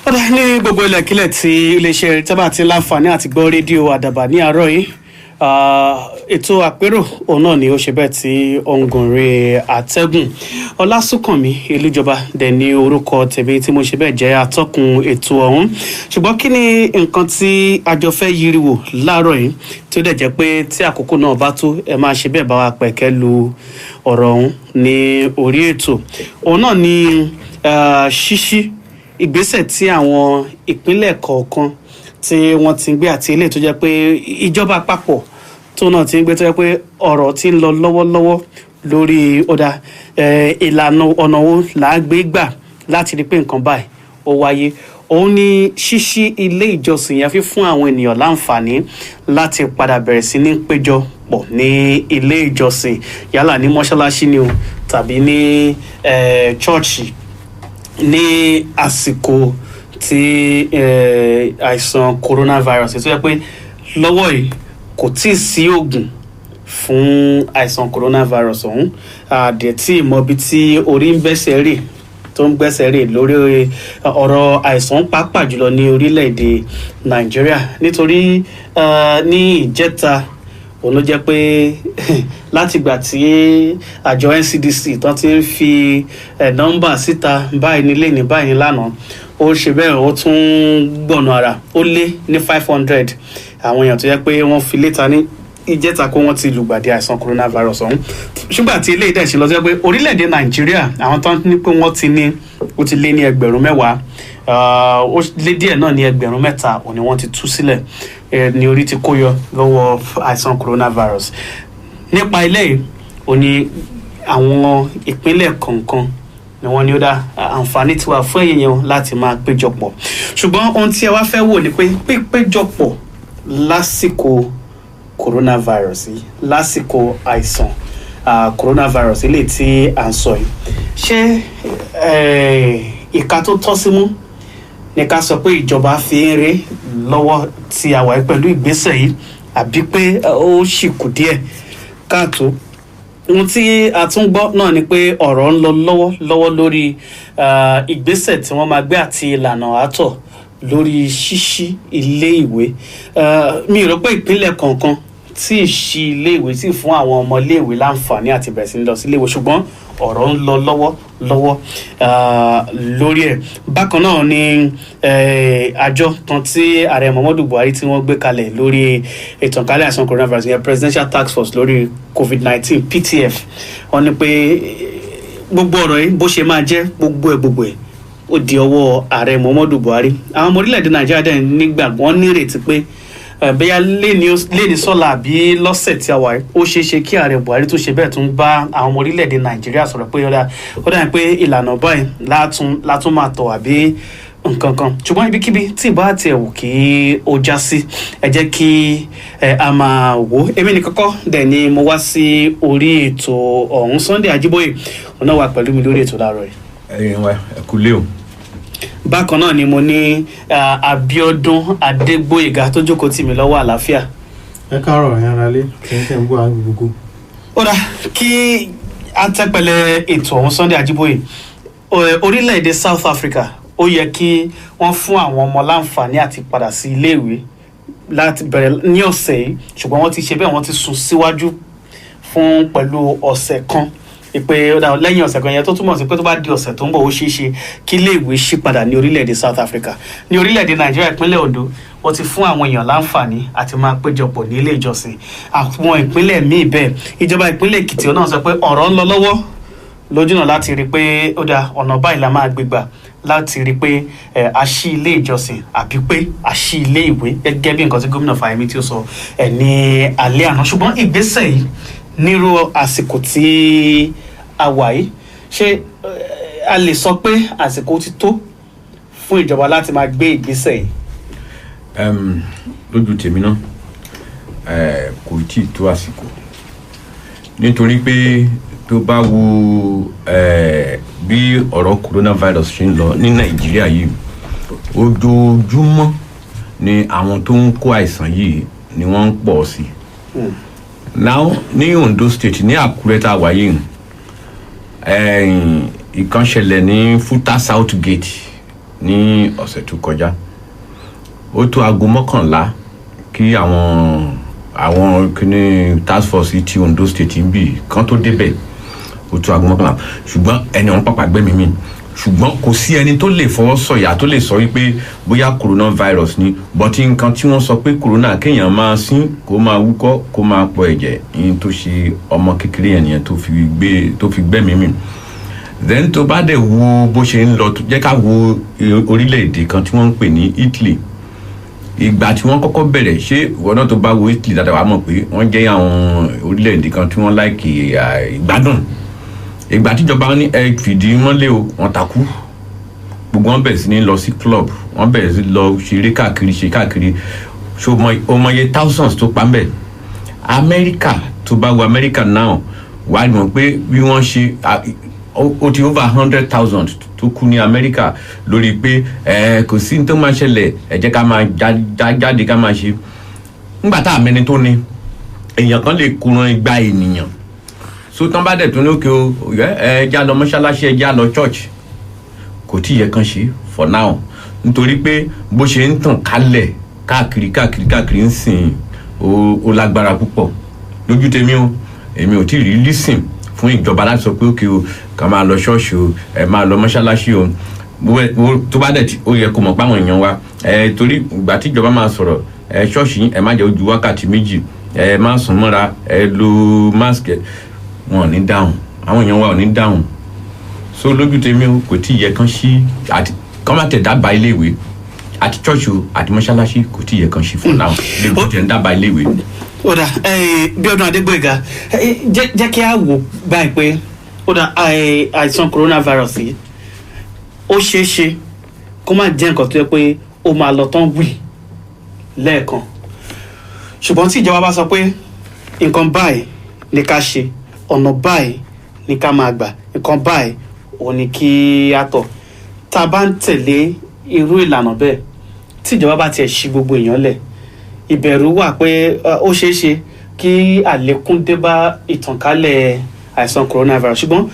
ọ̀dà ní gbogbo ilẹ̀kílẹ̀ tí iléeṣẹ́ tábà ti láǹfààní àti gbọ́ rédíò àdàbà ní àárọ̀ yìí ètò àpérò òun náà ni ó ṣe bẹ́ẹ̀ tí ó ń gùnrè àtẹ́gùn ọlásùnkànmí ìlújọba dẹ̀ ní orúkọ tèmi tí mo ṣe bẹ́ẹ̀ jẹ́ atọ́kùn ètò ọ̀hún ṣùgbọ́n kí ni nǹkan tí àjọ fẹ́ yiriwò láàárọ̀ yìí tí ó dẹ̀ jẹ́ pé tí àkókò náà bá tó ẹ máa ṣe bẹ́ẹ̀ bá wa pẹ̀kẹ́ lu ọ̀rọ̀ ọ̀hún ní orí ètò òun náà ni ṣíṣí ìgbésẹ̀ tí àwọn ìpínlẹ̀ kọ̀ọ̀kan tí wọ́n ti ń gbé àti ilé tó jẹ́ pé ìjọba àpapọ̀ tó náà ti ń gbé tó jẹ́ pé ọ̀rọ̀ ti ń lọ lọ́wọ́lọ́wọ́ lórí ọ̀dà ìlànà ọ̀nà wo làá gbé gbà láti rí pé nǹkan báyìí ó wáyé òun ni ṣíṣí ilé ìjọsìn yẹn fi fún àwọn ènìyàn láǹfààní láti padà bẹ̀rẹ̀ sí ní péjọ pọ̀ ní ilé ìjọsìn yálà ní mọ́ṣáláṣí ni o tàbí ní chọ́ọ̀chì ní àsìkò tí àìsàn coronavirus tó yẹ pé lọ́wọ́ yìí kò tí ì sí oògùn fún àìsàn coronavirus ọ̀hún àdẹ̀ tí ìmọ̀bi tí orí ń gbẹ́sẹ̀ rè tó ń gbẹ́sẹ̀ rè lórí ọ̀rọ̀ àìsàn pàápàá jùlọ ní orílẹ̀-èdè nàìjíríà nítorí ní ìjẹta òun ló jẹ́ pé látìgbà tí àjọ NCDC tó ti ń fi nọ́mbà síta báyìí nílé ní báyìí lánàá ó ṣe bẹ́ẹ̀ ó tún gbọ̀nà ara ó lé ní 500 àwọn èèyàn tó yẹ pé wọ́n fi léta ní ìjẹta kó wọ́n ti lùgbàdì àìsàn coronavirus ọ̀hún ṣùgbọ́n àti ilé ìdẹ́sí lọ sí pé orílẹ̀-èdè nàìjíríà àwọn tó ní pé wọ́n ti ní ó ti lé ní 10,000 ó lé díẹ̀ náà ní 3,000 òní wọ́n ti tú sílẹ̀ ní orí ti kó yọ lọ́wọ́ àìsàn coronavirus nípa ilé yìí ó ní àwọn ìpínlẹ̀ kọ̀ọ̀kan ni wọ́n ní ó dá àǹfààní tiwa fún èèyàn láti máa péjọpọ̀ ṣùgbọ́n ohun tí ẹ wá fẹ́ wò ni pé pípéjọpọ̀ lásìkò coronavirus yìí lásìkò àìsàn coronavirus ilé tí à ń sọ yìí ṣé ìka tó tọ́ sí mú ní ká sọ pé ìjọba fi ń ré lọ́wọ́ tí a wà pẹ̀lú ìgbésẹ̀ yìí àbí pé ó ṣì kù díẹ̀ káàtó ohun tí a tún gbọ́ náà ni pé ọ̀rọ̀ ń lọ lọ́wọ́ lórí ìgbésẹ̀ tí wọ́n máa gbé àti ìlànà àtọ̀ lórí ṣíṣí ilé ìwé mi rò pé ìpínlẹ̀ kọ̀ọ̀kan tí ì ṣí ilé ìwé tí fún àwọn ọmọ ilé ìwé láǹfààní àti bẹ̀rẹ̀ sí ní lọ sí ilé ìwé ṣùgbọ́n ọ̀rọ̀ ń lọ lọ́wọ́ lórí ẹ̀ bákan náà ni àjọ kan tí ààrẹ Muhammadu Buhari tí wọ́n gbé kalẹ̀ lórí ìtànkálẹ̀ àìsàn coronavirus yẹn Presidential Task Force lórí COVID-19 PTF wọ́n ní pé gbogbo ọ̀rọ̀ yìí bó ṣe máa jẹ́ gbogbo ẹ̀ ó di ọwọ́ ààrẹ Muhammadu Buhari àwọn ọmọ orílẹ̀-èdè Nàìjíríà dẹ̀ nígbàgbọ́ nírètí pé bẹ́yà léni sọ́la àbí lọ́sẹ̀ tí a wà ó ṣeéṣe kí ààrẹ Buhari tó ṣe bẹ́ẹ̀ tún bá àwọn ọmọ orílẹ̀-èdè Nàìjíríà sọ̀rọ̀ pé ó dà pé ìlànà báyìí látún máa tọ̀ àbí nǹkan kan ṣùgbọ́n ibikíbi tí ìbá tiẹ̀ wù kí ó já sí ẹ jẹ́ kí a máa wò ó èmi ní kọ́kọ́ dẹ̀ ni mo wá sí orí ètò ọ̀hún Sunday Ajíbóyè òun náà wà pẹ̀lú mi lórí ètò láàárọ̀ yìí. ẹ̀yin wa ẹ kú lé o. bákan náà ni mo ní Abíọ́dún Adégbóyèga tó jókòó tì mí lọ́wọ́ àlàáfíà. ẹ káàárọ̀ ẹ̀yin aráalé kẹ́ńtẹ́ ń bọ̀ àwọn gbogbo. ó dà kí a tẹ́pẹ̀lẹ̀ ètò ọ̀hún Sunday Ajíbóyè orílẹ̀-èdè South Africa ó yẹ kí wọ́n fún àwọn ọmọ láǹfààní àti padà sí iléèwé láti bẹ̀rẹ̀ ní ọ̀sẹ̀ yìí ṣùgbọ́n wọ́n ti ṣe bẹ́ẹ̀ wọ́n ti sún síwájú fún pẹ̀lú ọ̀sẹ̀ kan ìpè lẹ́yìn ọ̀sẹ̀ kan yẹn tó túmọ̀ sí pé tó bá di ọ̀sẹ̀ tó ń bọ̀ ó ṣeé ṣe kí iléèwé ṣí padà ní orílẹ̀-èdè South Africa ní orílẹ̀-èdè Nàìjíríà ìpínlẹ̀ Ondo wọ́n ti fún àwọn èèyàn láǹfààní àti máa péjọpọ̀ ní ilé ìjọsìn àwọn ìpínlẹ̀ míì bẹ́ẹ̀ ìjọba ìpínlẹ̀ Èkìtì náà sọ pé ọ̀rọ̀ ń lọ lọ́wọ́ lójúnà láti rí i pé ó dá ọ̀nà báyìí la máa gbégbà láti rí i pé a ṣí ilé ìjọsìn àbí pé a ṣí ilé ìwé gẹ́gẹ́ bí nǹkan tí gómìnà Fáyẹmí tí ó sọ ní alẹ́ àná ṣùgbọ́n ìgbésẹ̀ yìí nírú àsìkò tí a wà yìí ṣé a lè sọ pé àsìkò ti tó fún ìjọba láti máa gbé ìgbésẹ̀ yìí. lójú tèmi náà kò tí ì tó àsìkò nítorí pé tó bá wo bí ọ̀rọ̀ coronavirus ṣe ń lọ ní Nàìjíríà yìí ojoojúmọ́ ni àwọn tó ń kó àìsàn yìí ni wọ́n ń pọ̀ sí now ní Ondo State ní Àkúrẹ́ tá a wáyé ìkan ṣẹlẹ̀ ní Futa South Gate ní ọ̀sẹ̀ tó kọjá ó tó aago 11 kí àwọn kíní task force ti Ondo State ń bì kan tó débẹ̀ ó tó aago 11 ṣùgbọ́n ẹni ọ̀hún pàpà gbẹ́mí mi ṣùgbọ́n kò sí ẹni tó lè fọwọ́ sọ̀yà tó lè sọ wípé bóyá coronavirus ni bọ́tí nǹkan tí wọ́n sọ pé corona kéèyàn máa sín kó máa wúkọ́ kó máa pọ̀ ẹ̀jẹ̀ yín tó ṣe ọmọ kékeré yẹn nìyẹn tó fi gbẹ́mí mi then tó bá dẹ̀ wo bó ṣe ń lọ jẹ́ ká wo orílẹ̀-èdè kan tí wọ́n ń pè ní Italy ìgbà tí wọ́n kọ́kọ́ bẹ̀rẹ̀ ṣé ìwọ náà tó bá wo Italy dáadáa wàá mọ̀ pé wọ́n jẹ́ àwọn orílẹ̀-èdè kan tí wọ́n láìkì ìgbádùn ìgbà tíjọba ní ẹ fìdí mọ́lẹ̀ o wọ́n takú gbogbo wọn bẹ̀rẹ̀ sí ní lọ sí club wọ́n bẹ̀rẹ̀ sí lọ ṣe káàkiri so ọmọye thousands tó pa ń bẹ̀ Amẹ́ríkà tó bá wo Amẹ́ríkà náà wàá mọ̀ pé bí wọ́n ṣe ó ti over 100,000 tó kú ní Amẹ́ríkà lórí pé kò sí ní tó máa ṣẹlẹ̀ ẹ jẹ́ ká máa jáde ká máa ṣe nígbà tá àmẹ́ni tó ní èèyàn kan lè kúran igba ènìyàn so tán bá dẹ̀ tún lókè o já lọ mọ́ṣáláṣí já lọ church kò tí yẹ kan ṣe for now nítorí pé bó ṣe ń tàn kálẹ̀ káàkiri ń sìn ó lágbára púpọ̀ lójú tèmi o èmi ò tí ì rí lísìn fún ìjọba láti sọ pé òkè o ká máa lọ ṣọ́ọ̀ṣì o máa lọ mọ́ṣáláṣí o tó bá dẹ̀ ó yẹ kó mọ̀ páwọn èèyàn wa torí ìgbà tí ìjọba máa sọ̀rọ̀ ṣọ́ọ̀ṣì yín má jẹ́ ojú wákàtí 2 má sùn mọ́ra lo mask wọn ò ní dáhùn àwọn èèyàn wa ò ní dáhùn so lójú tèmi o kò tí ì yẹ kán sí àti kán má tẹ̀ dábàá iléèwé àti ṣọ́ọ̀ṣì o àti mọ́ṣáláṣí kò tí ì yẹ kán sí fún náà lè tẹ̀ ń dábàá iléèwé. ó dà Bíọ́dún Adégbóyèga jẹ́ kí a wò báyìí pé ó dà àìsàn coronavirus yìí ó ṣeé ṣe kó má jẹ́ nǹkan tó yẹ pé ó máa lọ tán wì lẹ́ẹ̀kan ṣùgbọ́n tí ìjọba bá sọ pé nǹkan báyìí ni ká ṣe ọ̀nà báyìí ni ká máa gbà nǹkan báyìí ò ní kí á tọ̀ tá a bá ń tẹ̀lé irú ìlànà bẹ́ẹ̀ tí ìjọba bá tiẹ̀ ṣí gbogbo èèyàn lẹ̀ ìbẹ̀rù wà pé ó ṣeé ṣe kí àlékún dé bá ìtànkálẹ̀ àìsàn coronavirus ṣùgbọ́n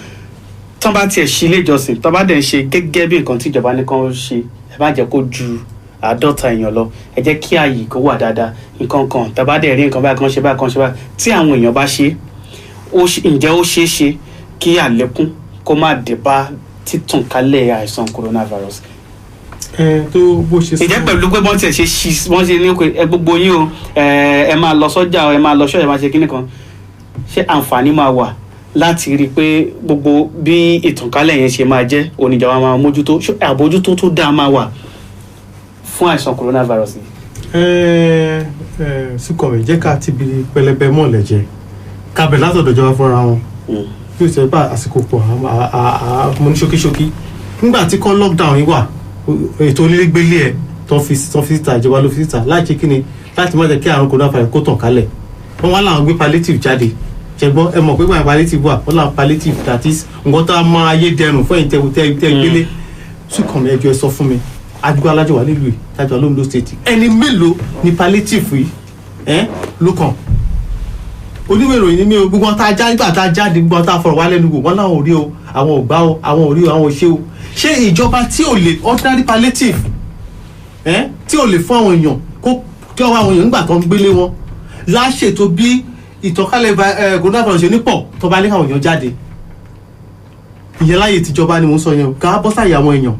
tán bá tiẹ̀ ṣí ilé ìjọsìn tán bá dẹ̀ ń ṣe gẹ́gẹ́ bí nǹkan tí ìjọba ní kán ṣe ẹ má jẹ́ kó ju 50 èèyàn lọ ẹ jẹ́ kí ààyè kó wà dáadáa nǹkan kan tá a bá dẹ̀ rí nǹkan báyìí kan ṣe báyìí tí àwọn èèyàn bá ṣe ǹjẹ́ ó ṣeé ṣe kí àlékún kó má dé bá títànkálẹ̀ àìsàn coronavirus. tó bó ṣe sọ. ìjẹ́ pẹ̀lú pé wọ́n ti ṣe wọ́n ṣe ní gbogbo yín o ẹ máa lọ sọ́jà ẹ máa lọ ṣọ́ọ̀ṣì ẹ máa ṣe kíní kan ṣé àǹfààní máa wà láti rí i pé gbogbo bí ìtànkálẹ̀ yẹn ṣe máa jẹ́ oníjàmbá máa mójútó àbójútó tó dáa máa wà fún àìsàn coronavirus yìí. Súnkànmí jẹ́ ká ti bi pẹlẹbẹ mọ́ọ̀lẹ̀ jẹ kábẹ̀ látọ̀dọ̀ ìjọba fúnra wọn bí o ṣe bá àsìkò pọ̀ mo ní ṣókíṣókí nígbà tí kọ́ lockdown yìí wà ètò onílégbélé ẹ̀ tó fi síta ìjọba ló fi síta láti kíni láti má jẹ́ kí àrùn coronavirus kó tàn kálẹ̀ wọ́n wá láwọn gbé palliative jáde ṣẹgbọ́n ẹ mọ̀ pé gbọ́n palliative wà wọ́n láwọn palliative that is nǹkan tó a máa ayé dẹrùn fún ẹ̀yìn tẹ́ gbélé Súnkànmí ẹjọ́ ẹ sọ fún mi adigun alájọ wà nílùú ìtajà Ondo State ẹni mélòó ni palliative yìí ló kàn oníwèé ìròyìn ní mi o gbogbo tá a já nígbà tá a jáde gbogbo tá a fọ̀rọ̀ wá lẹ́nu wò wọ́n láwọn ò rí o àwọn ò gbá o àwọn ò rí o àwọn ò ṣe o ṣé ìjọba tí ò lè ordinary palliative tí ò lè fún àwọn èèyàn kó tí ọwọ́ àwọn èèyàn nígbà tó ń gbélé wọn láṣètò bí ìtànkálẹ̀ coronavirus ṣe ní pọ̀ tó bá ní àwọn èèyàn jáde ìyẹn láyè tìjọba ni mò ń sọ yẹn ká bọ́ sáyé àwọn èèyàn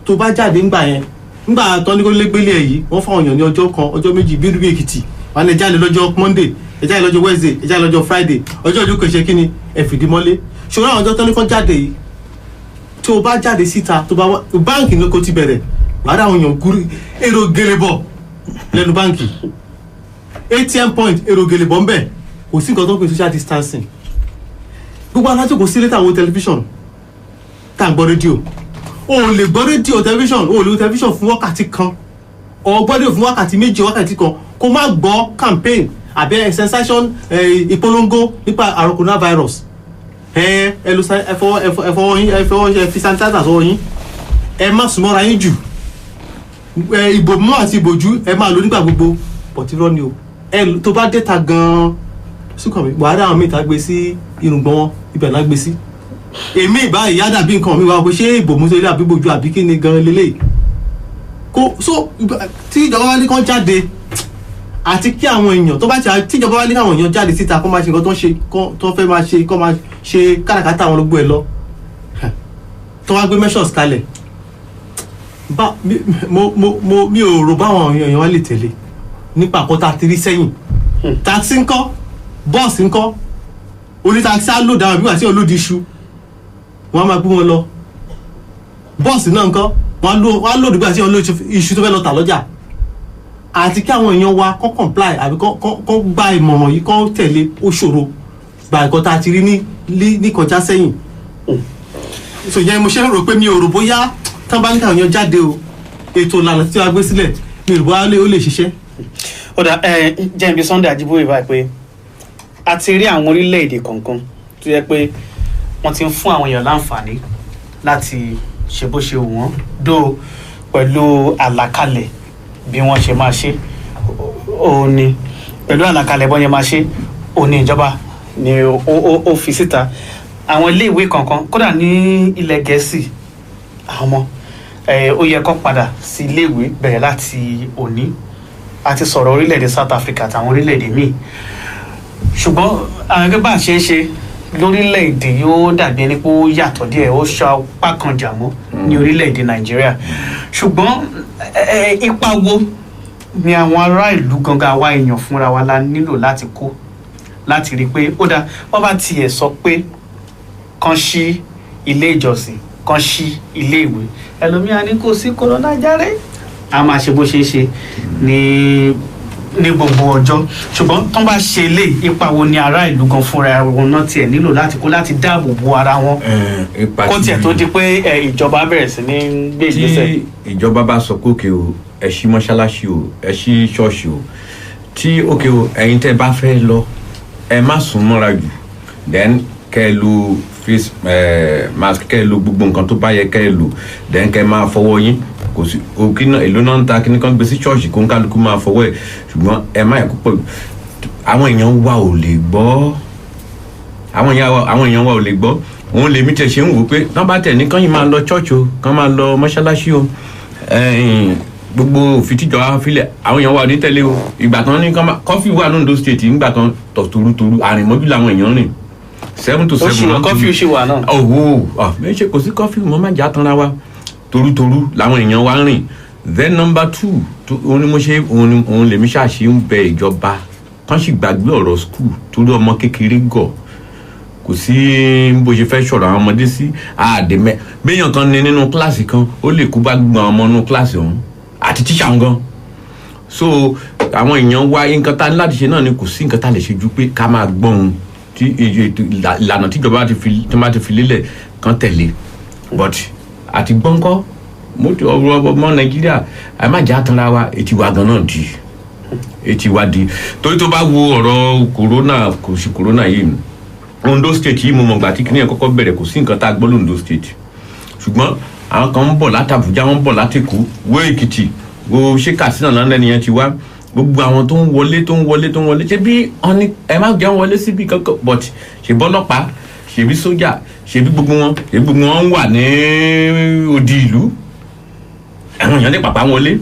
tó bá jáde ńgbà yẹn ńgbà tó ní kó légbélé ẹ̀ yìí wọ́n fáwọn èèyàn ní ọjọ́ kan ọjọ́ méjì bí irú Èkìtì wọn lè jáde lọ́jọ́ Monday ẹ jáde lọ́jọ́ Wednesday ẹ jáde lọ́jọ́ Friday ọjọ́ ìlú kẹsẹ̀ kí ni ẹ fìdí mọ́lé ṣùgbọ́n àwọn ọjọ́ tó ní kó jáde yìí tó o bá jáde síta tó bá wá báǹkì ní kó ti bẹ̀rẹ̀ wàá dá àwọn èèyàn gúrí èrò gèlèbọ̀ lẹ́nu báǹkì ATM point èrò gèlèbọ̀ ń bẹ̀ kò sí nǹkan tó ń pè social distancing gbogbo alájò kò sí létà àwọn tẹlifíṣọ̀n tá à ń gbọ́ rédíò o ò lè gbọ́ rédíò tẹlifíṣọ̀n o ò lè wo tẹlifíṣọ̀n fún wákàtí kan o gbọ́ rédíò fún wákàtí méjì wákàtí kan kó má gbọ́ campaign àbí sensation ìpolongo nípa àrùn coronavirus ẹ lọ ẹfọwọ́ yín ẹfọwọ́ fi sanitizer sọ́wọ́ yín ẹ má súnmọ́ra yín jù ìbòmú àti ìbòjú ẹ máa lò nígbà gbogbo pọ̀tírọ́ ni o tó bá dé ta gan-an Súnkànmí wàhálà àwọn míì tá gbé sí irùngbọ̀n wọn ibẹ̀ náà gbé sí èmi ìbáyìí yá dàbí nǹkan mi wá pé ṣé ìbòmú tó ilé àbí ìbòjú àbí kí ni gan-an lélẹ́yìí so tí ìjọba bá ní kán jáde àti kí àwọn èèyàn tó bá ti tí ìjọba bá ní káwọn èèyàn jáde síta kó máa ṣe nǹkan tó fẹ́ máa ṣe kó máa ṣe káràkátà àwọn ológun ẹ̀ lọ tó wá gbé measures kalẹ̀ mi ò rò báwọn èèyàn wá lè tẹ̀lé nípa àkọ́tà àti rí sẹ́yìn taxi ńkọ́ bọ́ọ̀sì ńkọ́ onítaxi á lòdà àwọn ìbíwà tí olódi iṣu wọ́n á máa gbé wọn lọ bọ́ọ̀sì náà ńkọ́ wọ́n á lòdì gbà tí olódi iṣu tó fẹ́ lọ tà lọ́jà àti kí àwọn èèyàn wa kọ́ comply àbí kọ́ gba ìmọ̀ràn yìí kọ́ tẹ̀lé ó ṣòro gba ìkọ́ta àti rí ní kọjá sẹ́yìn so yẹn mo ṣe rò pé mi ò rò bóyá tán bá ní káwọn èèyàn jáde o ètò ìlànà tí wàá gbé sílẹ̀ mi ò rò bóyá ó lè ṣiṣẹ́. ọ̀dà jẹ́nbi Sunday Ajíbóyè báyìí pé a ti rí àwọn orílẹ̀-èdè kọ̀ọ̀kan tó yẹ pé wọ́n ti ń fún àwọn èèyàn láǹfààní láti ṣe bó ṣe wù wọ́n dó pẹ̀lú àlàkalẹ̀ bí wọ́n ṣe máa ṣe òní pẹ̀lú àlàkalẹ̀ bọ́n yẹn máa ṣe òní ìjọba ni ó fi síta àwọn iléèwé kankan kódà ní ilẹ̀ Gẹ̀ẹ́sì àwọn ọmọ ó yẹ kó padà sí iléèwé bẹ̀rẹ̀ láti òní àti sọ̀rọ̀ orílẹ̀-èdè South Africa àtàwọn orílẹ̀-èdè míì ṣùgbọ́n àwọn ẹgbẹ́ bá ṣe é ṣe lórílẹ̀-èdè yóò dàbí ẹni pé ó yàtọ̀ díẹ̀ ó ṣá apá kan jà mọ́ ní orílẹ̀-èdè Nàìjíríà ṣùgbọ́n ipa wo ni àwọn ará ìlú gangan àwa èèyàn fúnra wa la nílò láti kó láti rí i pé ó dáa wọ́n bá tiẹ̀ sọ pé kán ṣí ilé ìjọsìn kán ṣí ilé ìwé ẹlòmíràn ní kò sí kòrónà járe a máa ṣe bó ṣe é ṣe ní gbogbo ọjọ́ ṣùgbọ́n tán bá ṣe ilé ipa wo ni ará ìlú gan fúnra wọn náà tiẹ̀ nílò láti kó láti dáàbò bo ara wọn kó tiẹ̀ tó di pé ìjọba bẹ̀rẹ̀ sí ní gbé ìgbésẹ̀. tí ìjọba bá sọ pé òkè o ẹ ṣí mọ́ṣáláṣí o ẹ ṣí ṣọ́ọ̀ṣì o tí òkè o ẹ̀yin tẹ́ bá fẹ́ lọ ẹ má sún mọ́ra jù then kẹ́ ẹ lo face mask kẹ́ ẹ lo gbogbo nǹkan tó bá yẹ kẹ́ ẹ lò then kẹ́ ẹ máa fọwọ́ yín kò sí òkè náà èlò náà ń ta kíní kan gbé sí ṣọ́ọ̀ṣì kó ń kálukú máa fọwọ́ ẹ̀ ṣùgbọ́n ẹ má ẹ̀kú pọ̀ àwọn èèyàn wa ò lè gbọ́ àwọn èèyàn wa ò lè gbọ́ òun lèmi tẹ̀ ṣe ń wò pé tán bá tẹ̀ ní kán yìí máa lọ ṣọ́ọ̀ṣì o kán máa lọ mọ́ṣáláṣí o gbogbo òfin tíjọba filẹ̀ àwọn èèyàn wa ní tẹ̀lé o ìgbà kan ní kọ́fì wà ní Ondo State nígbà kan torutoru àrìnmọ́jú làwọn èèyàn rìn 7 to 7 oṣù kọfí ṣì wà náà. méjì kò sí kọfí mọ́ má jà tanra wa torutoru làwọn èèyàn wa ń rìn then number 2 òun ni mo ṣe òun lèmi ṣàṣì ń bẹ ìjọba kán sì gbàgbé ọ̀rọ̀ skul torí ọmọ kékeré gọ̀ kò sí bó ṣe fẹ́ sọ̀rọ̀ àwọn ọmọdé sí àdèmẹ́ béèyàn kan ní nínú kíláàsì kan ó lè kú bá gbọ́n ọmọ nínú kíláàsì ọ̀hún àti tíṣà ń gan so àwọn èèyàn wa nǹkan tá láti ṣe náà ni kò sí nǹkan tá lè ṣe ju pé ká máa gbọ́n tí ìlànà tíjọba ti fi lélẹ̀ kan tẹ̀lé but àti gbọ́nkọ́ ọmọ Nàìjíríà ẹ má jẹ́ àtànra wa etí wa gan náà di etí wa di torí tó bá wo ọ̀rọ̀ kòrónà kò sí kòrónà yìí Ondo State yìí mo mọ̀ gbà tí kìnìyàn kọ́kọ́ bẹ̀rẹ̀ kò sí nǹkan tá a gbọ́ l'Ondo State ṣùgbọ́n àwọn kan ń bọ̀ láti Àbújá wọ́n ń bọ̀ láti Èkó wọ Èkìtì wo ṣé Katsina náà lẹ́nìyẹn ti wá gbogbo àwọn tó ń wọlé ṣe bí ọ̀ní ẹ má jẹun wọlé síbi kankan but ṣèbí ọlọ́pàá ṣèbí sójà ṣèbí gbogbo wọn ń wà ní odi ìlú àwọn èèyàn lè pàpà wọlé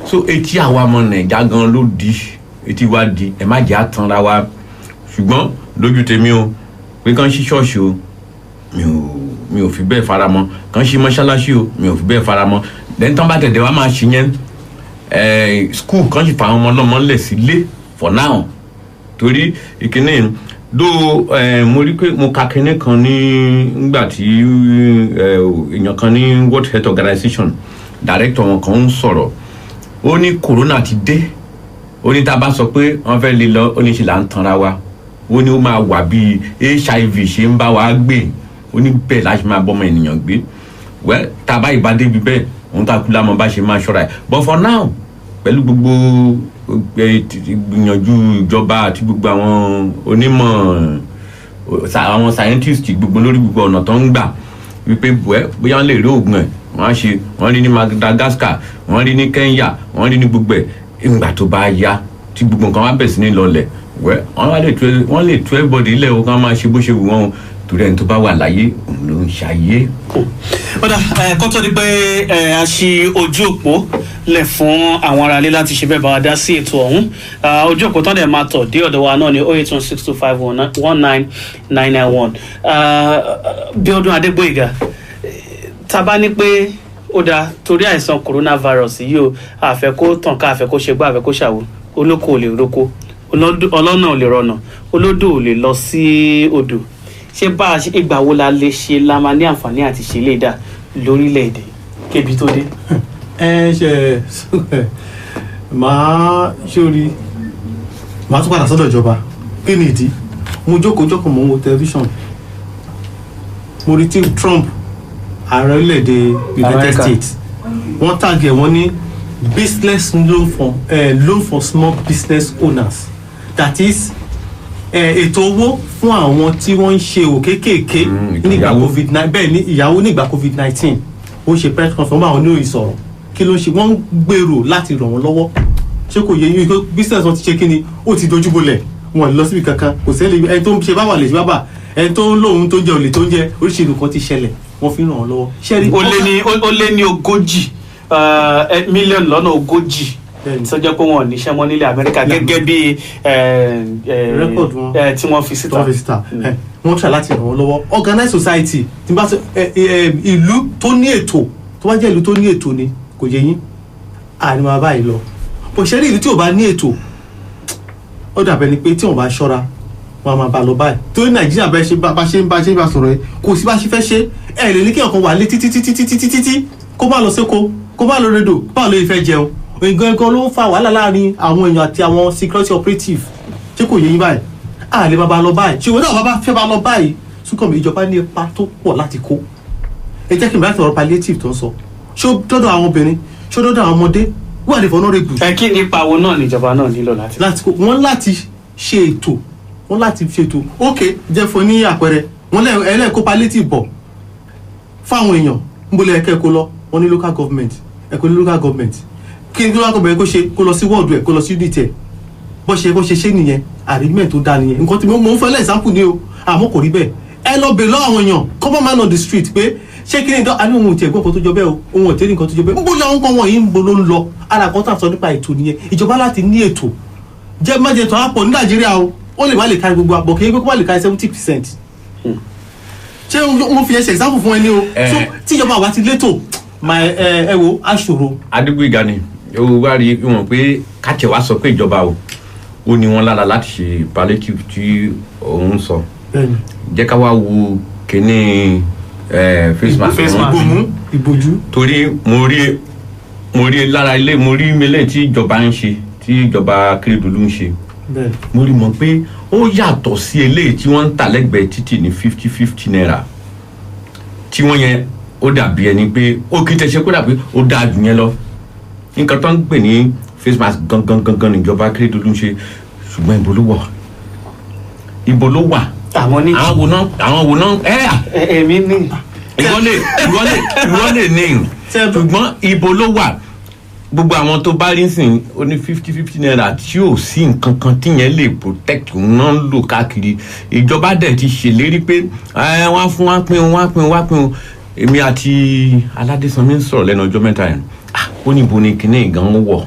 so etí àwa ọmọ Nàìjíríà gan ló di etí wa di ẹ má jẹ́ àtànra wa ṣùgbọ́n lójú tèmi o pé kàn ṣí ṣọ́ọ̀ṣì o mi ò fi bẹ́ẹ̀ faramọ́ kàn ṣí mọ́ṣáláṣí o mi ò fi bẹ́ẹ̀ faramọ́ lẹ́yìn tán bá tẹ̀tẹ̀ wá máa ṣí yẹn school kan sì fa àwọn ọmọ ọlọ́mọ lẹ̀ sílé for now torí ìkíní dó mo rí pé mo ka kíní kan nígbà tí èèyàn kan ní World Health Organization director wọn kan ń sọ̀rọ̀ ó ní corona ti dé ó ní tá a bá sọ pé wọ́n fẹ́ lè lọ ó ní ṣe là ń tanra wa ó ní ó máa wà bí HIV ṣe ń bá wa gbé ó ní bẹ́ẹ̀ láti máa bọ́mọ ènìyàn gbé wẹ́ tá a bá ìbá débi bẹ́ẹ̀ òun tá a kú lámọ̀ bá ṣe máa ṣọ́ra ẹ̀ but for now pẹ̀lú gbogbo ìgbìyànjú ìjọba àti gbogbo àwọn onímọ̀ àwọn scientist gbogbo lórí gbogbo ọ̀nà tó ń gbà wípé bóyá wọ́n lè rí oògùn ẹ̀ wọ́n rí ní Madagascar wọ́n rí ní Kenya wọ́n rí ní gbogbo ẹ̀ ìgbà tó bá yá tí gbogbo nǹkan wá bẹ̀ sí ní lọlẹ̀ wọ́n lè tú everybody ilẹ̀ o kán máa ṣe bó ṣe wù wọ́n o torí ẹni tó bá wà láyé òun ló ń ṣayé. ọ̀dà kó tó di pé a ṣí ojú òpó lẹ̀ fún àwọn aráalé láti ṣe bẹ́ẹ̀ bá wa dá sí ètò ọ̀hún ojú òpó tán dẹ̀ máa tọ̀ dé ọ̀dọ̀ wa náà ní 08162519991 Bíọ́dún Adégbóyèga tá a bá ní pé ó dáa torí àìsàn coronavirus yìí o àfẹ́ kó tàn ká àfẹ́ kó ṣe gbá àfẹ́ kó ṣàwò olóko ò lè roko ọlọ́nà ò lè rọnà olódò ò lè lọ sí odò ṣé bá a ṣe ìgbà wo la lè ṣe la máa ní àǹfààní àti ṣe lè dà lórílẹ̀‐èdè kébi tó dé. ṣe máa ṣórí máa tún padà sọ́dọ̀ ìjọba kí ni ìdí mo jókòó mo ń wo tẹlifíṣàn mo rí tí Trump ààrẹ orílẹ̀-èdè United States wọ́n tàgé wọ́n ní business loan for small business owners that is ètò owó fún àwọn tí wọ́n ń ṣe òwò kéékèèké nígbà COVID-19 bẹ́ẹ̀ ni ìyàwó nígbà COVID-19 ó ṣe press conference fún àwọn oníròyìn sọ̀rọ̀ kí ló ń ṣe wọ́n ń gbèrò láti ràn wọ́n lọ́wọ́ ṣé kò yẹ yín pé business wọn ti ṣe kí ni ó ti dojúbolẹ̀ wọn lọ síbi kankan kò sẹ́lẹ̀ ẹni tó ń ṣe bábà lè ṣe bábà ẹni tó ń lóhun tó ń jẹ olè tó ń jẹ oríṣiríṣi nǹkan ti ṣẹlẹ̀ wọ́n fi ń ràn wọ́n lọ́wọ́. ó lé ní 40 mílíọ̀nù lọ́nà 40 tó jẹ́ pé wọn ò níṣẹ́ mọ́ nílẹ̀ Amẹ́ríkà gẹ́gẹ́ bí record wọn tí wọ́n fi síta. wọ́n try láti ràn wọ́n lọ́wọ́ organized society tí bá ìlú tó ní ètò tó bá jẹ́ ìlú tó ní ètò ni kò yẹ yín àní máa báyìí lọ bó ṣe rí ìlú tí ò bá ní ètò ó dàbẹ̀ ni pé tí wọ́n bá ṣọ́ra wọn máa bá lọ báyìí torí Nàìjíríà bá ṣe ń bá sọ̀rọ̀ ẹ kò sí bá ṣe fẹ́ ṣe ẹ lè ní kí ọkàn wà lé títí kó má lọ séko kó má lọ rédò báwo ló fẹ́ jẹun gangan ló ń fa wàhálà láàrin àwọn èèyàn àti àwọn security operative tí kò yé yín báyìí a lè bá lọ báyìí ṣùgbọ́n náà bá fẹ́ bá lọ báyìí Súnkànmí ìjọba ní ipa tó pọ̀ láti kó ẹ jẹ́ kí n bá sọ̀rọ̀ palliative tó ń sọ ṣó dọ́dọ̀ àwọn obìnrin ṣó dọ́dọ̀ àwọn ọmọdé wà ní vulnerable. kí nípa wo náà níjọba náà nílò láti kó wọ́n láti ṣe ètò ok jẹ́ fún ní àpẹẹrẹ wọ́n ẹlẹ́ẹ̀kọ́ palliative bọ̀ fáwọn èèyàn ń bolẹ̀ ẹ̀kẹ́ kó lọ wọ́n ní local government ẹ̀kọ́ ní local government kí ní local government kó lọ sí wọ́ọ̀dù ẹ̀ kó lọ sí unit ẹ̀ bó ṣe nìyẹn arrangement tó dáa nìyẹn nǹkan tí mo ń fẹ́ example ni o àmọ́ kò rí bẹ́ẹ̀ ẹ lọ bèèrè lọ́wọ́ àwọn èèyàn common man on the street pé ṣé kí ni ìdán àní ohun ìtẹ̀gbọ́n kan tó jọ bẹ́ẹ̀ o ohun ìtẹ̀rí nǹkan tó jọ bẹ́ẹ̀ ń bó lọ nǹkan wọ̀nyí ń bo ló ń lọ ara kan tà sọ nípa ètò nìyẹn ìjọba láti ní ètò jẹ́ májètò àpọ̀ ní Nàìjíríà o ó lè má lè kárí gbogbo àbọ̀ kì í pé kó má lè kárí 70%. ṣé mo fi ẹsẹ̀ example fún ẹ ní o so tíjọba àwa ti létò ẹ wo aṣòro. Adégbóyèga ni ó wá rí wọn pé káàtì wa sọ pé ìjọba ó ní wọn lára láti ṣe palliative tí òun sọ jẹ́ ká wá wo kíní face mask ìbòjú torí mo rí lára ilé mo rí ilé tí ìjọba ń ṣe tí ìjọba Akérédolú ń ṣe mo rí mọ̀ pé ó yàtọ̀ sí eléyìí tí wọ́n ń tà lẹ́gbẹ̀ẹ́ títì ní 50 naira tí wọ́n yẹn ó dàbí ẹni pé ó kì í tẹ̀sẹ̀ kó dàbí ó dáa jù yẹn lọ nǹkan tó ń pè ní face mask gangan níjọba Akérédolú ń ṣe ṣùgbọ́n ibo ló wà àwọn wo náà èmi ní ìwọ lè ní ṣùgbọ́n ibo ló wà gbogbo àwọn tó bá rí sìn ó ní 50 naira tí ò sí nǹkan kan tíyẹn lè protect náà ń lò káàkiri ìjọba dẹ̀ ti ṣèlérí pé wọ́n fún wá pín èmi àti Aládésanmí ń sọ̀rọ̀ lẹ́nu ọjọ́ mẹ́ta yẹn ó ní ibo ni kinní ìgàn wọ̀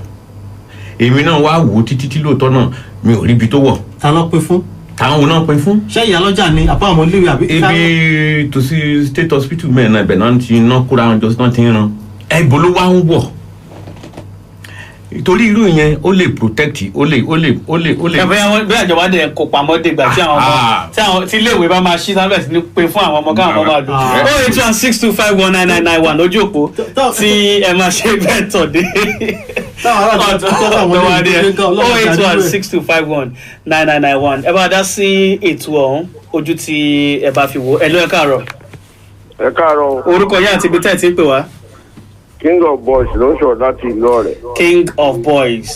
èmi náà wá wò ó títí lóòótọ́ náà mi ò rí ibi tó wọ̀. ta ló pín fún. táwọn wo náà pín fún. ṣé ìyálọ́jà ni àpá àwọn iléèwé àbí. ebi tòsí state hospital mẹ́rin náà ibẹ̀ náà ti ná kóra àwọn jọ́sí náà ti ń ran ibo ló wá ń wọ̀ torí irú yẹn ó lè protect ó lè. bí àjọba dẹ̀ kó pamọ́ dìgbà tí àwọn ọmọ tí iléèwé bá máa ṣí sábẹ̀ sí ní pé fún àwọn ọmọ káwọn ọmọ máa lò. 08162519991 lójú òpó tí ẹ máa ṣe bẹ́ẹ̀ tọ̀ dé. 08162519991 ẹ bá dá sí ètò ọ̀hún ojú tí ẹ bá fi wò ẹ ló ẹ káàárọ̀. ẹ káàárọ̀. orúkọ yẹn àti ibi tẹ́ ẹ ti ń pè wá. King of Boys ló ń sọ̀rọ̀ láti ìlú Ọ̀rẹ́. King of Boys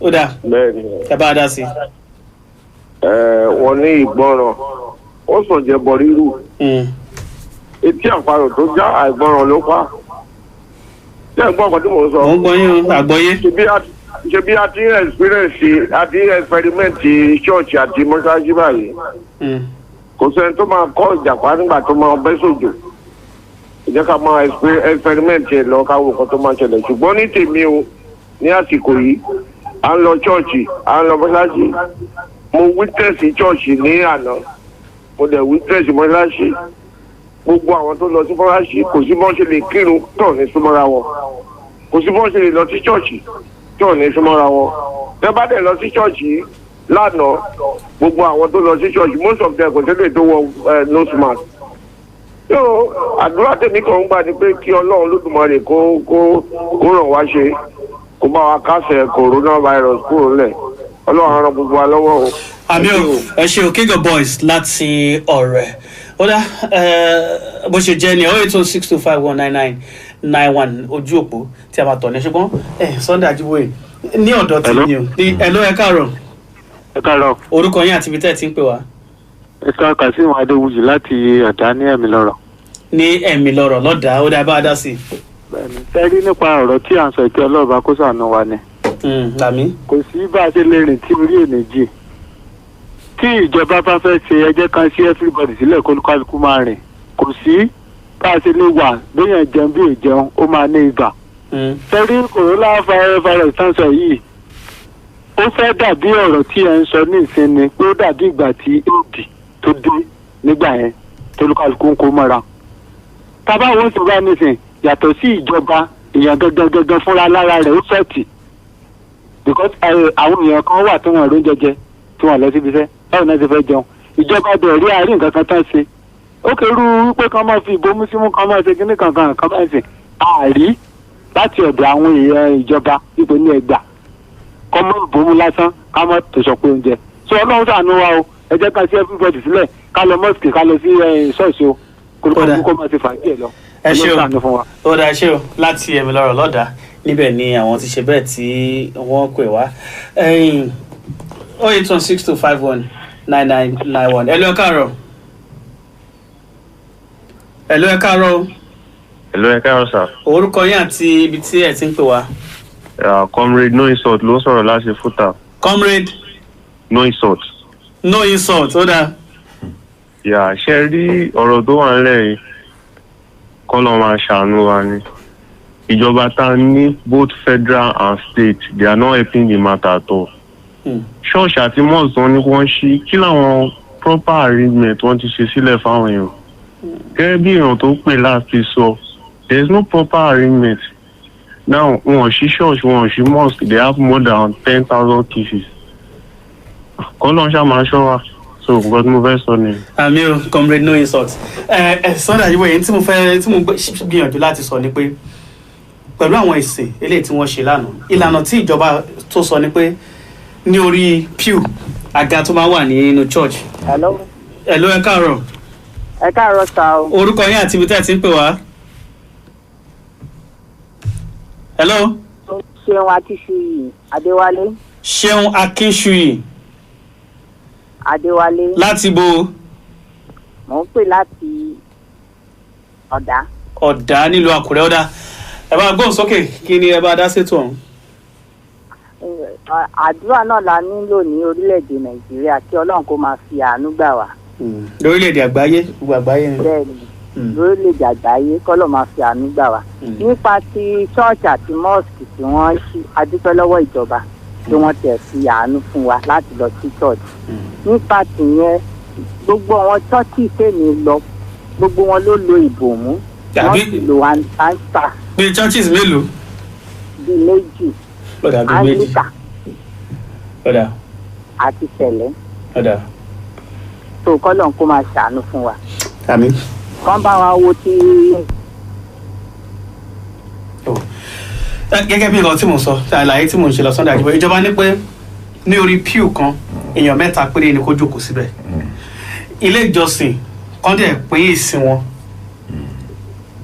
ó dáa. bẹ́ẹ̀ni. ẹ bá dá sí. wọ́n ní ìgbọràn ó sàn jẹ́ bọ rírù. etí àparò tó já àìgbọràn ló pa. ṣé ẹ̀gbọ́n kan tí mò ń sọ. mo ń gbọ́ yín àgbọ́yé. ṣe bí a ti ń experience a ti ń experiment ṣọ́ọ̀ṣì àti mọ́ṣáláṣí báyìí. kò sẹ́ni tó máa kọ́ ìjàpá nígbà tó máa bẹ́ sójò ìjẹ́ ká máa experiment ẹ̀ lọ káwọn nǹkan tó máa ṣẹlẹ̀ ṣùgbọ́n ní tèmi o ní àsìkò yìí à ń lọ ṣọ́ọ̀ṣì à ń lọ mọ́ṣáláṣí mo witness ṣọ́ọ̀ṣì ní àná mo dẹ̀ witness mọ́ṣáláṣí gbogbo àwọn tó lọ sí mọ́ṣáláṣí kò sí bọ́n ṣe lè kírun tó ní súnmọ́ra wọn kò sí bọ́n ṣe lè lọ sí ṣọ́ọ̀ṣì tó ní súnmọ́ra wọn tẹ́ bá dẹ̀ lọ sí ṣọ́ọ̀ṣì lánàá gbogbo àwọn tó lọ sí ṣọ́ọ̀ṣì most of them kò tẹ́lẹ̀ tó wọ nose mask yóò àdúrà tèmi kan ń gbà ní pé kí ọlọ́run lódùmarè kó ràn wá ṣe kó bá wa kásẹ̀ coronavirus kúrò lẹ̀ ọlọ́run ràn gbogbo wa lọ́wọ́ o. àmì ò ẹ ṣe King of Boys láti Ọ̀rẹ́ ó dá bó ṣe jẹ́ ní 08062519991 ojú òpó tí a máa tọ̀ ní ṣùgbọ́n Sunday Ajíbóyè ní ọ̀dọ̀ tí ní o ẹ̀ló ẹ káàárọ̀. ẹ káàárọ̀. orúkọ yín àti ibi tẹ́ ẹ ti ń pè wá. ẹ̀ka Kazeem Adéwùjì láti Ọ̀dà ní Ẹ̀mílọ́rọ̀. ní Ẹ̀mílọ́rọ̀ lọ́dà ó dá bá a dá sí i. bẹ́ẹ̀ni tẹ́rí nípa ọ̀rọ̀ tí à ń sọ ìpè ọlọ́ọ̀bá kó ṣàánú wa ni. làmí. kò sí bá a ṣe lè rìn tí orí èmi jì tí ìjọba bá fẹ́ ṣe ẹjẹ́ kan sí everybody sílẹ̀ kó kálukú máa rìn kò sí bá a ṣe lè wà béèyàn jẹun bí èjẹun ó máa ní ibà. tẹ́rí coronavirus tán sọ yìí ó fẹ́ dàbí ọ̀rọ̀ tí ẹ ń sọ ní ìsinmi pé ó dàbí ìgbà tí éèdì tó dé nígbà yẹn tolúkálukú ń kó mọ́ra. tábà wọ́n ti bá nísìn yàtọ̀ sí ìjọba èèyàn gangan fúnra lára rẹ̀ ó fẹ́ẹ̀tì because àwọn èèyàn kan wà tí wọ́n rí jẹjẹ tí wọ́n lọ síbi iṣẹ́ báwo náà ti fẹ́ jẹun ìjọba bẹ̀rẹ̀ rí àárín nǹkan kan tán ṣe ó kérú wípé kan máa fi ìbomú símú kan máa ṣe kíní kankan kan máa ṣe àárí láti ọ̀dọ̀ àwọn èèyàn ìjọba ipò ní ẹgbà kọ́ mọ́ ìbomú lásán ká mọ́ tó sọ pé oúnjẹ so ọlọ́run ṣàánú wa o ẹ jẹ́ ká sí everybody sílẹ̀ ká lọ mọ́sìkì ká lọ sí ṣọ́ọ̀ṣì o kó máa ti fàájì ẹ̀ lọ ẹ ṣé o ó dá ẹ ṣé o láti Ẹ̀mílọ́rọ̀ lọ́dà níbẹ̀ ni àwọn ti ṣe bẹ́ẹ̀ tí wọ́n pè wá 08162519991 ẹ̀lú ẹ káàárọ̀. ẹ̀lú ẹ káàárọ̀. ẹ̀lú ẹ káàárọ̀ sà. orúkọ yín àti ibi tí ẹ ti ń pè wá. Comrade No Insult ló ń sọ̀rọ̀ láti Fúta. Comrade No Insult. No Insult ó dáa. ṣe rí ọ̀rọ̀ tó wà nílẹ̀ yìí kọ́nà máa ṣàánú wa ni ìjọba tá ní both federal and state they are not helping the matter at all. ṣọ́ọ̀ṣì àti mosque wọn ni wọ́n ṣí kí làwọn proper arrangement wọ́n ti ṣe sílẹ̀ fáwọn èèyàn gẹ́gẹ́ bí èèyàn tó pè láti sọ there is no proper arrangement now wọn ò ṣí ṣọ́ọ̀ṣì wọn ò ṣí mosque they have more than 10,000 cases kọ́nà ṣáà máa ṣọ́ wa so nǹkan tí mo fẹ́ sọ ni. àmì o Comrade No Insult Sunday Ajíbóyè tí mo gbìyànjú láti sọ ni pé pẹ̀lú àwọn ìsìn eléyìí tí wọ́n ṣe lánàá ìlànà tí ìjọba tó sọ ni pé ní orí pew àga tó máa wà nínú church. hello ẹ káàárọ̀. ẹ káàárọ̀ sá o. orúkọ yín àti ibi tẹ́ ẹ ti ń pè wá. hello. Ṣeun Akínṣuyì Adéwálé. Ṣeun Akínṣuyì. Adéwálé. láti bo. mò ń pè láti Ọ̀dà. Ọ̀dà nílùú Àkúrẹ́ ọ̀dà ẹ bá gbóhùn sókè kí ni ẹ bá dá sétò ọ̀hún. àdúrà náà la nílò ní orílẹ̀-èdè Nàìjíríà kí Ọlọ́run kó máa fi àánú gbà wá. lórílẹ̀-èdè àgbáyé gbogbo àgbáyé ni. bẹ́ẹ̀ni lórílẹ̀-èdè àgbáyé kọ́lọ̀ máa fi àánú gbà wá. nípa ti ṣọ́ọ̀ṣì àti mọ́ọ̀sì tí wọ́n ṣí adúpẹ́ lọ́wọ́ ìjọba tí wọ́n tẹ̀ fi àánú fún wa láti lọ sí ṣọ́ọ̀ṣì. nípa tìyẹn gbogbo àwọn ṣọ́ọ̀ṣì tèmi lọ gbogbo wọn ló lo ìbòmú wọ́n sì lo ansa. bíi churches mélòó. bíi méjì. ọ̀dà bíi méjì. Anglican. ọ̀dà. àti Sẹ̀lẹ̀. ọ̀dà. tó kọ́lọ̀ kó máa ṣàánú fún wa. àmín. kán bá wa wo ti. gẹ́gẹ́ bí nǹkan tí mo sọ àlàyé tí mo ń ṣe lọ Sunday Ajíbóyè ìjọba ní pé ní orí pew kan èèyàn 3 péré ni kó jókòó síbẹ̀ ilé ìjọsìn kan dẹ̀ pín ìsìn wọn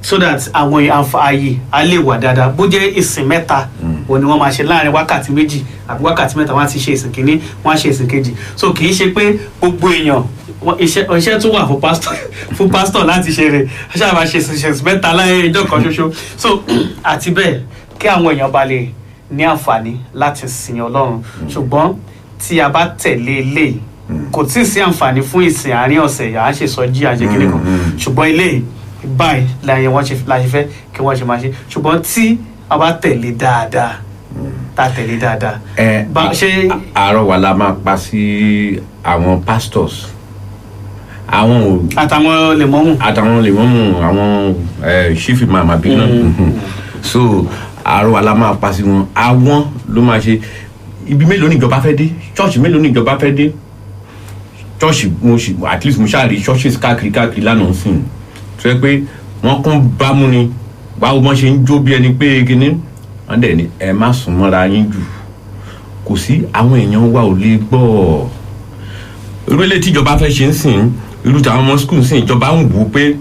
so that àwọn àǹfààní á lè wà dáadáa bó jẹ́ ìsìn 3 òun ni wọ́n máa ṣe láàrin wákàtí 2 àbí wákàtí 3 wọ́n á ti ṣe ìsìn kìíní wọ́n á ṣe ìsìn kejì so kì í ṣe pé gbogbo èèyàn iṣẹ́ tó wà fún pásítọ̀ láti ṣe rẹ̀ ṣáà máa ṣe ìsìn 3 láàrin ìjọ kan ṣoṣo so àti bẹ́ẹ̀ kí àwọn èèyàn bá lè ní àǹfààní láti sìn Ọlọ́run ṣùgbọ́n tí a bá tẹ̀lé eléyìí kò tí ì sí àǹfààní fún ìsìn àárín ọ̀sẹ̀ à ń ṣèsọjí àṣekínní kan ṣùgbọ́n ilé báyìí láyé wọ́n ṣe fẹ́ kí wọ́n ṣe máa ṣe ṣùgbọ́n tí a bá tẹ̀lé dáadáa ṣe. àárọ̀ wa la máa pa sí àwọn pastors àwọn àtàwọn lèmọ́mù àwọn chief imam àbí náà so àárọ̀ wa la máa pa sí wọn àwọn ló máa ṣe ibi mélòó níjọba fẹ́ dé church mélòó níjọba fẹ́ dé church at least mo ṣáàrí churches káàkiri lánàá sí i tó yẹ pé wọ́n kún bámú ni báwo wọ́n ṣe ń jó bí ẹni pé kíní wọ́n dẹ̀ ní ẹ má sùn mọ́ra yín jù kò sí àwọn èèyàn wa ò lè gbọ́ irú ilé tíjọba fẹ́ ṣe ń sìn irú táwọn ọmọ school sìn ìjọba ń wò ó pé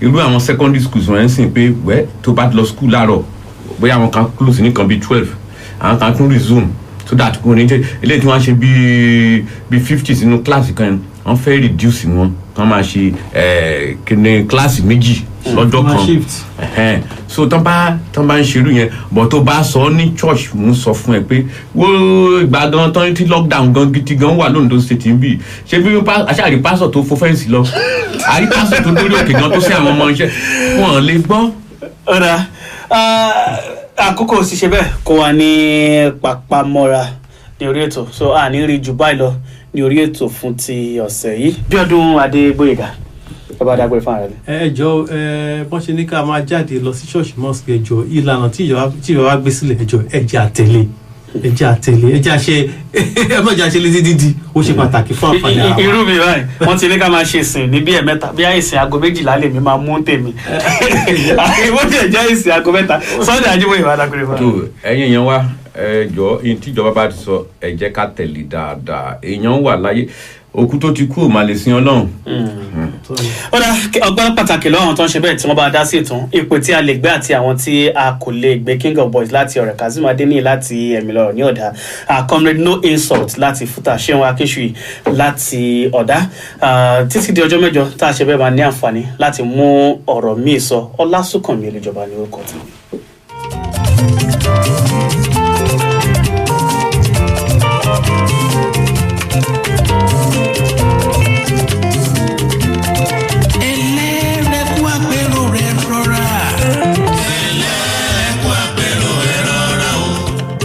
irú àwọn secondary schools wọ́n ń sìn pé wẹ́ tó bá lọ school láàárọ̀ bóyá àwọn kan close nìkan bíi 12 àwọn kan tún resume so that kò ní jẹ́ eléyìí tí wọ́n ṣe bíi 50 sínú kíláàsì kan wọ́n fẹ́ reduce wọn kàn máa ṣe kíni kíláàsì méjì lọ́jọ́ kan so tán bá ń ṣerú yẹn bọ̀ tó bá sọ ní church mú sọ fún ẹ pé wo ìgbà gan tán tí lockdown gan gidi gan wà lóńdó state níbí ṣé bí aṣáàrí pásọ̀ tó fo fẹ́ǹsì lọ àrí pásọ̀ tó lórí òkè gan tó sí àwọn ọmọ iṣẹ́ wọn lè gbọ́. ọ̀rà àkókò sì ṣe bẹ́ẹ̀ kó wa ní papamọ́ra ní orí ètò so a ní rí jù báyìí lọ ní orí ètò fún ti ọ̀sẹ̀ yìí Bíọ́dún Adégbóyèga ọba dágbére fún ààrẹ. ẹ jọ bọ́n ṣe ní ká máa jáde lọ sí ṣọ́ọ̀ṣì mosque ẹ jọ ìlànà tí ìjọba gbé sílẹ̀ ẹ jọ ẹ jẹ́ àtẹ̀lé ẹ jẹ́ àṣẹ ẹ má jẹ́ àṣẹ létí dídí ó ṣe pàtàkì fún àǹfààní àwọn. irú mi báyìí wọ́n ti ní ká máa ṣe ìsìn ní bí ẹ̀mẹ́ta bí ìsìn aago 12 lèmi máa mú tèmi ìwọ́n ti jẹ́ ìsìn aago 3 Sunday Ajíbóyè wà dágbére fún ààrẹ. tó ẹ̀yin yẹn wá ẹ jọ ihun tíjọba bá ti sọ ẹ jẹ́ ká tẹ̀lé dáadáa èèyàn wà láyé òkú tó ti kú ò máa lè sin Ọlọ́run. ó dá ọgbọ́n pàtàkì lọ́wọ́ àwọn tó ń ṣe bẹ́ẹ̀ tí wọ́n bá dá sí ìtàn ipò tí a lè gbé àti àwọn tí a kò lè gbé King of Boys láti ọ̀rẹ́ Kazeem Adeniyi láti Ẹ̀mílọ́rọ̀ ní Ọ̀dà comrade No Insult láti Fútà Ṣéun Akínṣùyì láti Ọ̀dà títí di ọjọ́ mẹ́jọ tá a ṣe bẹ́ẹ̀ máa ní àǹfààní láti mú ọ̀rọ̀ míì sọ Ọlásùnkànmí Olújọba ní orúkọ tí.